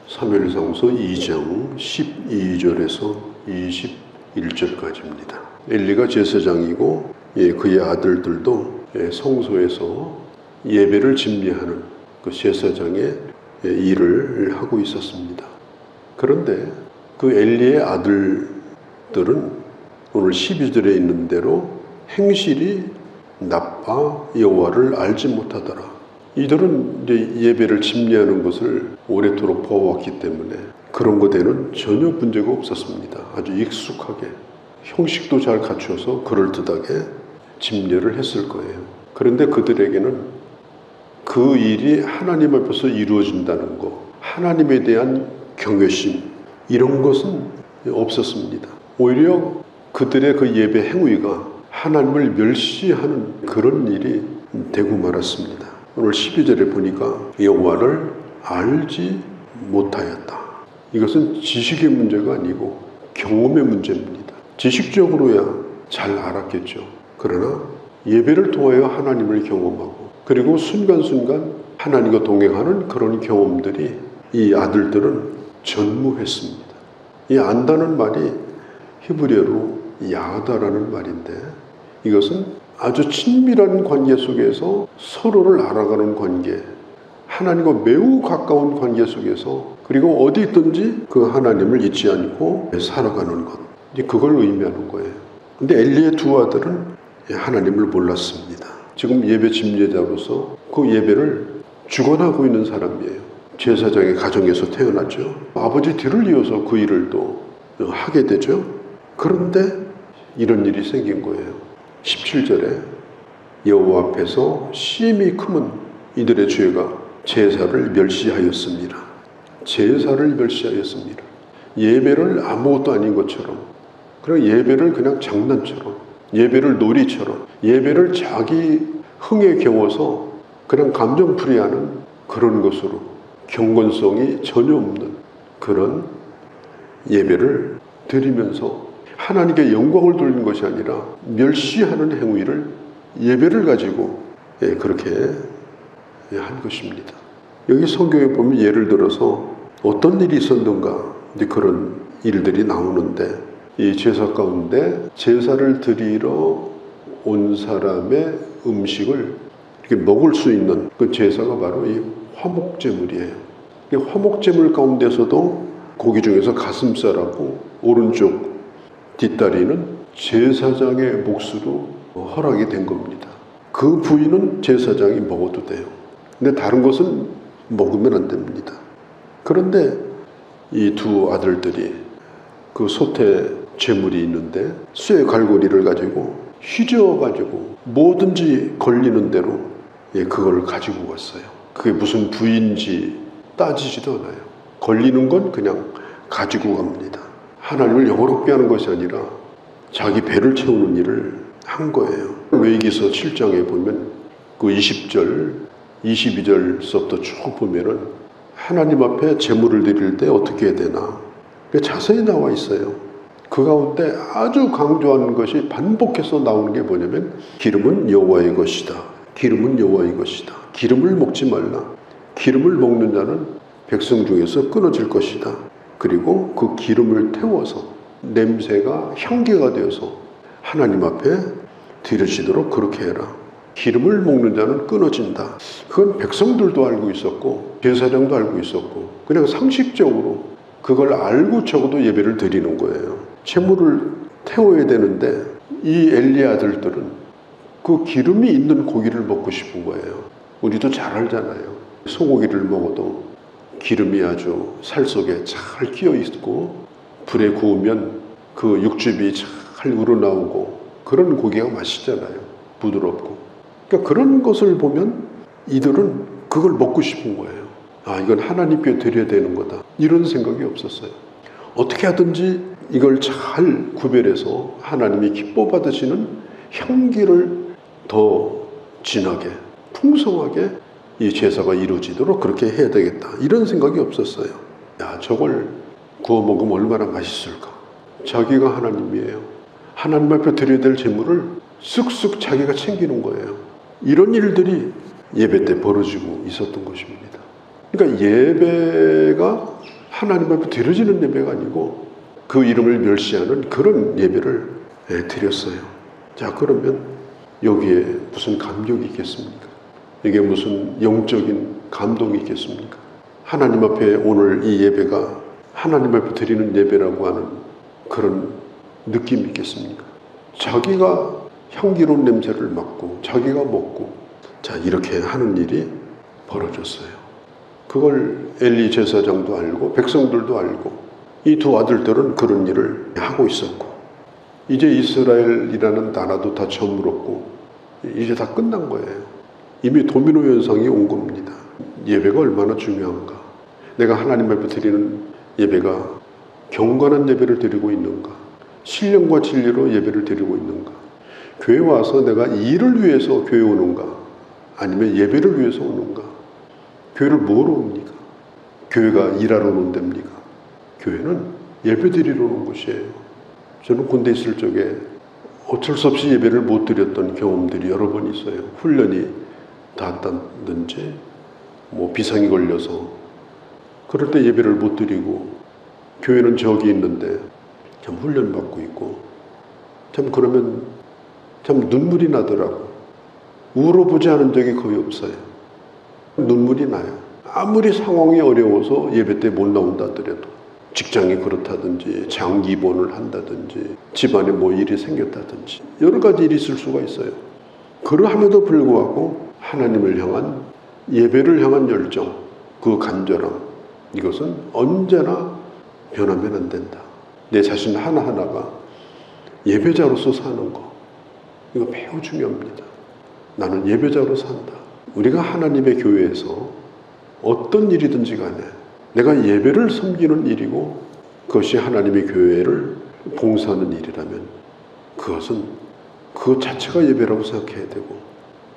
사무엘상서 2장 12절에서 21절까지입니다. 엘리가 제사장이고 그의 아들들도 성소에서 예배를 집례하는 그 제사장의 일을 하고 있었습니다. 그런데 그 엘리의 아들들은 오늘 12절에 있는 대로 행실이 나빠 여호와를 알지 못하더라. 이들은 이제 예배를 집례하는 것을 오래도록 보아왔기 때문에 그런 것에는 전혀 문제가 없었습니다. 아주 익숙하게 형식도 잘 갖추어서 그럴듯하게 집례를 했을 거예요. 그런데 그들에게는 그 일이 하나님 앞에서 이루어진다는 것, 하나님에 대한 경외심 이런 것은 없었습니다. 오히려 그들의 그 예배 행위가 하나님을 멸시하는 그런 일이 되고 말았습니다. 오늘 12절에 보니까 여호와를 알지 못하였다. 이것은 지식의 문제가 아니고 경험의 문제입니다. 지식적으로야 잘 알았겠죠. 그러나 예배를 통하여 하나님을 경험하고 그리고 순간순간 하나님과 동행하는 그런 경험들이 이 아들들은 전무했습니다. 이 안다는 말이 히브리어로 야다라는 말인데 이것은 아주 친밀한 관계 속에서 서로를 알아가는 관계, 하나님과 매우 가까운 관계 속에서 그리고 어디 있든지 그 하나님을 잊지 않고 살아가는 것, 그걸 의미하는 거예요. 근데 엘리의 두 아들은 하나님을 몰랐습니다. 지금 예배 집례자로서 그 예배를 주관하고 있는 사람이에요. 제사장의 가정에서 태어났죠. 아버지 뒤를 이어서 그 일을 또 하게 되죠. 그런데 이런 일이 생긴 거예요. 17절에 여호와 앞에서 심히 크면 이들의 죄가 제사를 멸시하였습니다. 제사를 멸시하였습니다. 예배를 아무것도 아닌 것처럼, 그리고 예배를 그냥 장난처럼, 예배를 놀이처럼, 예배를 자기 흥에 겨워서 그냥 감정풀이하는 그런 것으로 경건성이 전혀 없는 그런 예배를 드리면서 하나님께 영광을 돌리는 것이 아니라 멸시하는 행위를 예배를 가지고 그렇게 한 것입니다. 여기 성경에 보면 예를 들어서 어떤 일이 있었는가 그런 일들이 나오는데 이 제사 가운데 제사를 드리러 온 사람의 음식을 이렇게 먹을 수 있는 그 제사가 바로 이 화목제물이에요. 이 화목제물 가운데서도 고기 중에서 가슴살하고 오른쪽 뒷다리는 제사장의 몫으로 허락이 된 겁니다. 그 부위는 제사장이 먹어도 돼요. 근데 다른 것은 먹으면 안 됩니다. 그런데 이 두 아들들이 그 소태 제물이 있는데 쇠 갈고리를 가지고 휘저어가지고 뭐든지 걸리는 대로 그걸 가지고 왔어요. 그게 무슨 부위인지 따지지도 않아요. 걸리는 건 그냥 가지고 갑니다. 하나님을 영어롭게 하는 것이 아니라 자기 배를 채우는 일을 한 거예요. 레위기서 7장에 보면 그 20절, 22절서부터 쭉 보면은 하나님 앞에 제물을 드릴 때 어떻게 해야 되나 자세히 나와 있어요. 그 가운데 아주 강조하는 것이 반복해서 나오는 게 뭐냐면 기름은 여호와의 것이다. 기름은 여호와의 것이다. 기름을 먹지 말라. 기름을 먹는 자는 백성 중에서 끊어질 것이다. 그리고 그 기름을 태워서 냄새가 향기가 되어서 하나님 앞에 드려지도록 그렇게 해라. 기름을 먹는 자는 끊어진다. 그건 백성들도 알고 있었고 제사장도 알고 있었고 그냥 상식적으로 그걸 알고 적어도 예배를 드리는 거예요. 제물을 태워야 되는데 이 엘리 아들들은 그 기름이 있는 고기를 먹고 싶은 거예요. 우리도 잘 알잖아요. 소고기를 먹어도 기름이 아주 살 속에 잘 끼어 있고 불에 구우면 그 육즙이 잘 우러나오고 그런 고기가 맛있잖아요. 부드럽고. 그러니까 그런 것을 보면 이들은 그걸 먹고 싶은 거예요. 아, 이건 하나님께 드려야 되는 거다. 이런 생각이 없었어요. 어떻게 하든지 이걸 잘 구별해서 하나님이 기뻐 받으시는 향기를 더 진하게, 풍성하게 이 제사가 이루어지도록 그렇게 해야 되겠다. 이런 생각이 없었어요. 야, 저걸 구워 먹으면 얼마나 맛있을까. 자기가 하나님이에요. 하나님 앞에 드려야 될 제물을 쓱쓱 자기가 챙기는 거예요. 이런 일들이 예배 때 벌어지고 있었던 것입니다. 그러니까 예배가 하나님 앞에 드려지는 예배가 아니고 그 이름을 멸시하는 그런 예배를 드렸어요. 자, 그러면 여기에 무슨 감격이 있겠습니까? 이게 무슨 영적인 감동이 있겠습니까? 하나님 앞에 오늘 이 예배가 하나님 앞에 드리는 예배라고 하는 그런 느낌이 있겠습니까? 자기가 향기로운 냄새를 맡고 자기가 먹고, 자, 이렇게 하는 일이 벌어졌어요. 그걸 엘리 제사장도 알고 백성들도 알고 이 두 아들들은 그런 일을 하고 있었고, 이제 이스라엘이라는 나라도 다 저물었고 이제 다 끝난 거예요. 이미 도미노 현상이 온 겁니다. 예배가 얼마나 중요한가. 내가 하나님 앞에 드리는 예배가 경건한 예배를 드리고 있는가, 신령과 진리로 예배를 드리고 있는가, 교회 와서 내가 일을 위해서 교회 오는가, 아니면 예배를 위해서 오는가. 교회를 뭐로 옵니까? 교회가 일하러 오는 데입니까? 교회는 예배 드리러 오는 곳이에요. 저는 군대 있을 적에 어쩔 수 없이 예배를 못 드렸던 경험들이 여러 번 있어요. 훈련이 닿았다든지 뭐 비상이 걸려서 그럴 때 예배를 못 드리고, 교회는 저기 있는데 참 훈련 받고 있고, 참 그러면 참 눈물이 나더라고. 울어보지 않은 적이 거의 없어요. 눈물이 나요. 아무리 상황이 어려워서 예배 때 못 나온다 하더라도, 직장이 그렇다든지 장기 입원을 한다든지 집안에 뭐 일이 생겼다든지 여러 가지 일이 있을 수가 있어요. 그러함에도 불구하고 하나님을 향한 예배를 향한 열정, 그 간절함, 이것은 언제나 변하면 안 된다. 내 자신 하나하나가 예배자로서 사는 거, 이거 매우 중요합니다. 나는 예배자로 산다. 우리가 하나님의 교회에서 어떤 일이든지 간에 내가 예배를 섬기는 일이고 그것이 하나님의 교회를 봉사하는 일이라면 그것은 그 자체가 예배라고 생각해야 되고,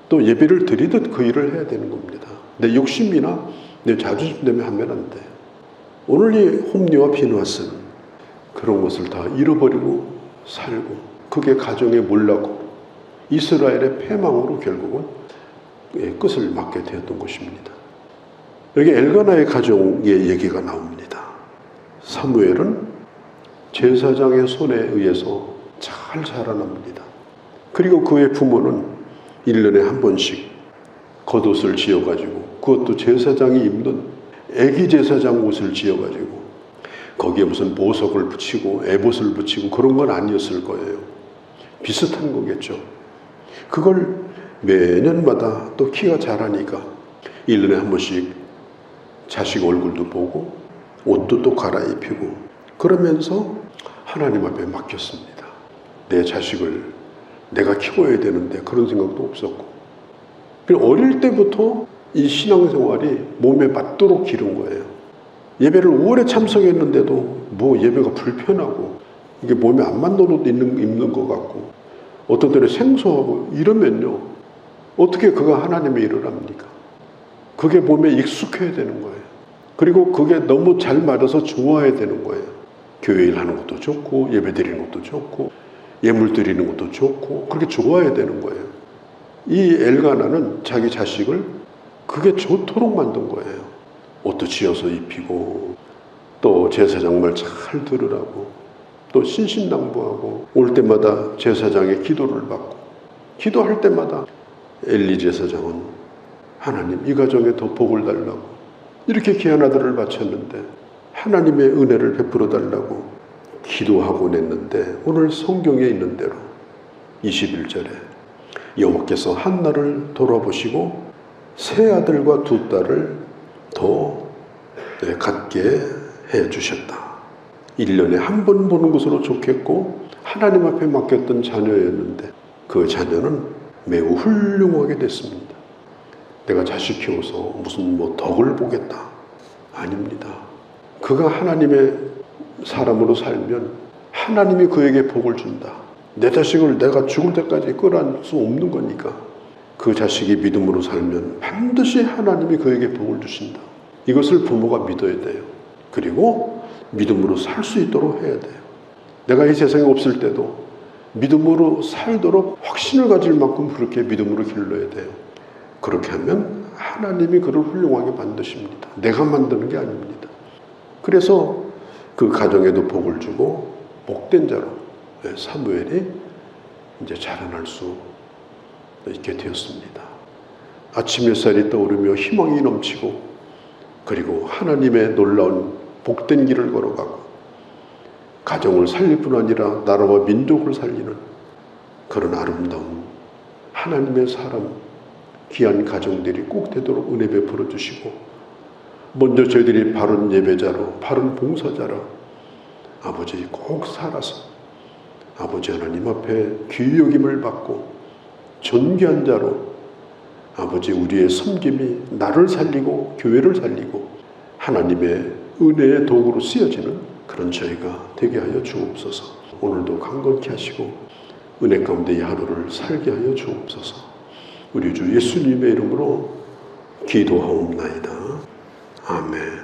또 예배를 드리듯 그 일을 해야 되는 겁니다. 내 욕심이나 내 자존심 때문에 하면 안 돼. 오늘 이 홈리와 피누아스는 그런 것을 다 잃어버리고 살고, 그게 가정의 몰락으로 이스라엘의 패망으로 결국은 끝을 맞게 되었던 것입니다. 여기 엘가나의 가정의 얘기가 나옵니다. 사무엘은 제사장의 손에 의해서 잘 자라납니다. 그리고 그의 부모는 1년에 한 번씩 겉옷을 지어가지고, 그것도 제사장이 입는 애기 제사장 옷을 지어가지고 거기에 무슨 보석을 붙이고 에봇을 붙이고 그런 건 아니었을 거예요. 비슷한 거겠죠. 그걸 매년마다 또 키가 자라니까 1년에 한 번씩 자식 얼굴도 보고 옷도 또 갈아입히고 그러면서 하나님 앞에 맡겼습니다. 내 자식을 내가 키워야 되는데 그런 생각도 없었고, 어릴 때부터 이 신앙생활이 몸에 맞도록 기른 거예요. 예배를 오래 참석했는데도 뭐 예배가 불편하고 이게 몸에 안 맞는 옷 입는 것 같고 어떤 때는 생소하고 이러면요, 어떻게 그가 하나님의 일을 합니까? 그게 몸에 익숙해야 되는 거예요. 그리고 그게 너무 잘 맞아서 좋아야 되는 거예요. 교회 일 하는 것도 좋고 예배 드리는 것도 좋고 예물 드리는 것도 좋고 그렇게 좋아야 되는 거예요. 이 엘가나는 자기 자식을 그게 좋도록 만든 거예요. 옷도 지어서 입히고 또 제사장 말 잘 들으라고 또 신신당부하고 올 때마다 제사장의 기도를 받고 기도할 때마다 엘리 제사장은 하나님 이 가정에 더 복을 달라고 이렇게 귀한 아들을 바쳤는데 하나님의 은혜를 베풀어 달라고 기도하곤 했는데, 오늘 성경에 있는 대로 21절에 여호와께서 한나를 돌아보시고 세 아들과 두 딸을 더 갖게 해주셨다. 1년에 한 번 보는 것으로 좋겠고 하나님 앞에 맡겼던 자녀였는데 그 자녀는 매우 훌륭하게 됐습니다. 내가 자식 키워서 무슨 뭐 덕을 보겠다. 아닙니다. 그가 하나님의 사람으로 살면 하나님이 그에게 복을 준다. 내 자식을 내가 죽을 때까지 끌어안을 수 없는 거니까 그 자식이 믿음으로 살면 반드시 하나님이 그에게 복을 주신다. 이것을 부모가 믿어야 돼요. 그리고 믿음으로 살 수 있도록 해야 돼요. 내가 이 세상에 없을 때도 믿음으로 살도록 확신을 가질 만큼 그렇게 믿음으로 길러야 돼요. 그렇게 하면 하나님이 그를 훌륭하게 만드십니다. 내가 만드는 게 아닙니다. 그래서 그 가정에도 복을 주고 복된 자로 사무엘이 이제 자라날 수 있게 되었습니다. 아침 햇살이 떠오르며 희망이 넘치고, 그리고 하나님의 놀라운 복된 길을 걸어가고 가정을 살릴 뿐 아니라 나라와 민족을 살리는 그런 아름다운 하나님의 사람, 귀한 가정들이 꼭 되도록 은혜 베풀어 주시고, 먼저 저희들이 바른 예배자로, 바른 봉사자로 아버지 꼭 살아서 아버지 하나님 앞에 귀히 여김을 받고 존귀한 자로 아버지 우리의 섬김이 나를 살리고 교회를 살리고 하나님의 은혜의 도구로 쓰여지는 그런 저희가 되게 하여 주옵소서. 오늘도 강건케 하시고 은혜 가운데 이 하루를 살게 하여 주옵소서. 우리 주 예수님의 이름으로 기도하옵나이다. 아멘.